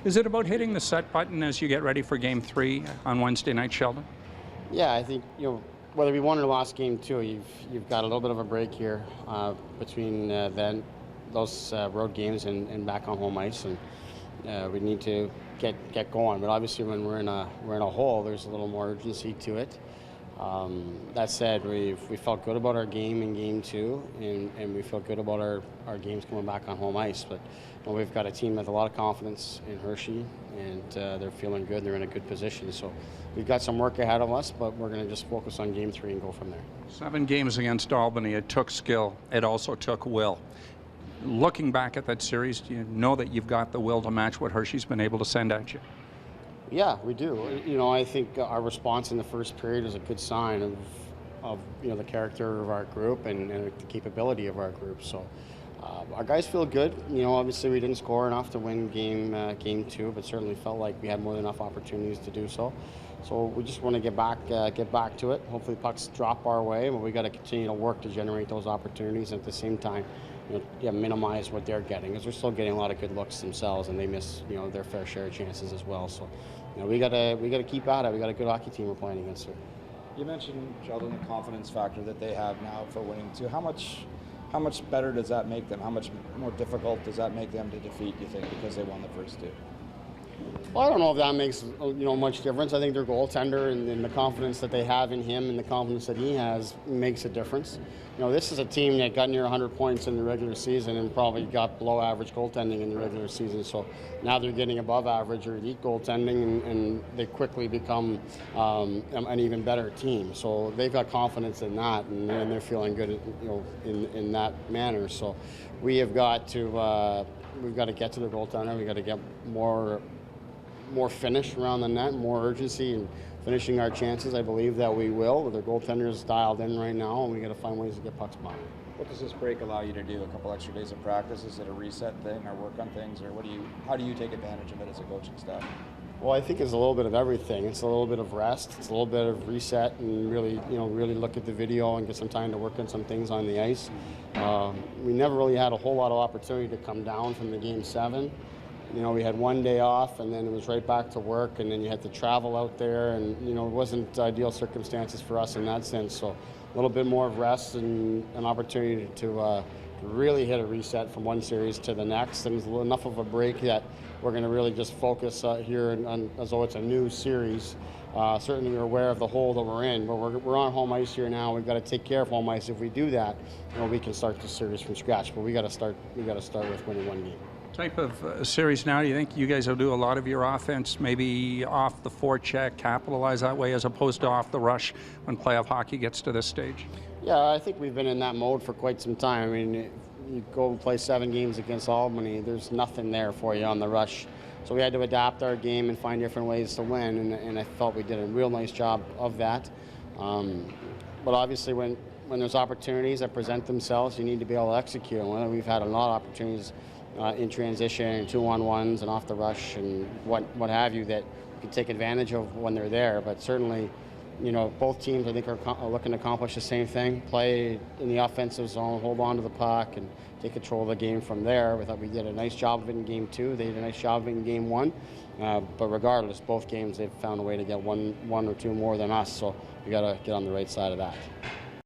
Is it about hitting the set button as you get ready for Game 3 on Wednesday night, Sheldon? Yeah, I think whether we won or lost Game 2, you've got a little bit of a break here between then those road games and back on home ice, and we need to get going. But obviously, when we're in a hole, there's a little more urgency to it. That said, we felt good about our game in Game 2, and we feel good about our games coming back on home ice. But we've got a team with a lot of confidence in Hershey, and they're feeling good. They're in a good position. So we've got some work ahead of us, but we're going to just focus on Game 3 and go from there. 7 games against Albany. It took skill. It also took will. Looking back at that series, do you know that you've got the will to match what Hershey's been able to send at you? Yeah, we do. I think our response in the first period is a good sign of the character of our group and the capability of our group. So our guys feel good. Obviously we didn't score enough to win game 2, but certainly felt like we had more than enough opportunities to do so. So we just want to get back to it. Hopefully pucks drop our way, but we got to continue to work to generate those opportunities, and at the same time, minimize what they're getting, because they're still getting a lot of good looks themselves, and they miss their fair share of chances as well. So we gotta keep at it. We got a good hockey team we're playing against here. You mentioned, Sheldon, the confidence factor that they have now for winning too. How much better does that make them? How much more difficult does that make them to defeat, you think, because they won the first 2? Well, I don't know if that makes much difference. I think their goaltender and the confidence that they have in him and the confidence that he has makes a difference. This is a team that got near 100 points in the regular season and probably got below average goaltending in the regular season. So now they're getting above average or elite goaltending, and they quickly become an even better team. So they've got confidence in that, and they're feeling good, in that manner. So we've got to get to the goaltender. We've got to get more finish around the net, more urgency in finishing our chances. I believe that we will. Their goaltender is dialed in right now, and we got to find ways to get pucks by. What does this break allow you to do? A couple extra days of practice? Is it a reset thing, or work on things, or how do you take advantage of it as a coaching staff? Well, I think it's a little bit of everything. It's a little bit of rest. It's a little bit of reset, and really look at the video and get some time to work on some things on the ice. We never really had a whole lot of opportunity to come down from the Game 7. We had one day off, and then it was right back to work, and then you had to travel out there, and it wasn't ideal circumstances for us in that sense. So a little bit more of rest and an opportunity to really hit a reset from one series to the next, and it's enough of a break that we're going to really just focus here as though it's a new series. Certainly we're aware of the hole that we're in, but we're on home ice here now. We've got to take care of home ice. If we do that, we can start the series from scratch. But we got to start with winning one game. Type of series now, do you think you guys will do a lot of your offense maybe off the forecheck, capitalize that way, as opposed to off the rush when playoff hockey gets to this stage? Yeah, I think we've been in that mode for quite some time. I mean, you go play 7 games against Albany, there's nothing there for you on the rush. So we had to adapt our game and find different ways to win, and I felt we did a real nice job of that. But obviously when there's opportunities that present themselves, you need to be able to execute. And we've had a lot of opportunities in transition and 2-on-1s and off the rush and what have you that you can take advantage of when they're there. But certainly, both teams I think are looking to accomplish the same thing: play in the offensive zone, hold on to the puck, and take control of the game from there. We thought we did a nice job of it in Game 2. They did a nice job of it in Game 1. But regardless, both games they've found a way to get one or two more than us. So we got to get on the right side of that.